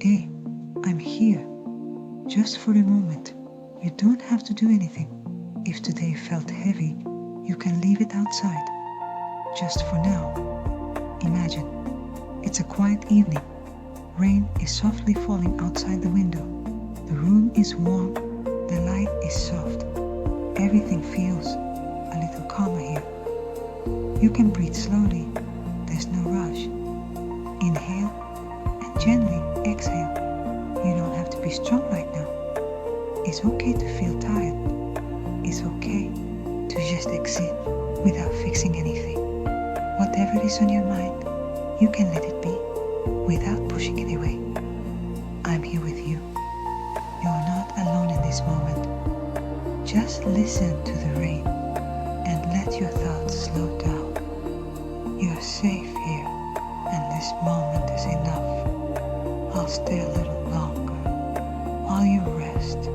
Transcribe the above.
Hey, I'm here, just for a moment. You don't have to do anything. If today felt heavy, you can leave it outside. Just for now. Imagine, it's a quiet evening. Rain is softly falling outside the window. The room is warm, the light is soft. Everything feels a little calmer here. You can breathe slowly, there's no rush. Inhale and gently exhale. You don't have to be strong right now. It's okay to feel tired. It's okay to just exist without fixing anything. Whatever is on your mind, you can let it be without pushing it away. I'm here with you. You're not alone in this moment. Just listen to the rain and let your thoughts slow down. You're safe here, and this moment is enough. I'll stay a little longer while you rest.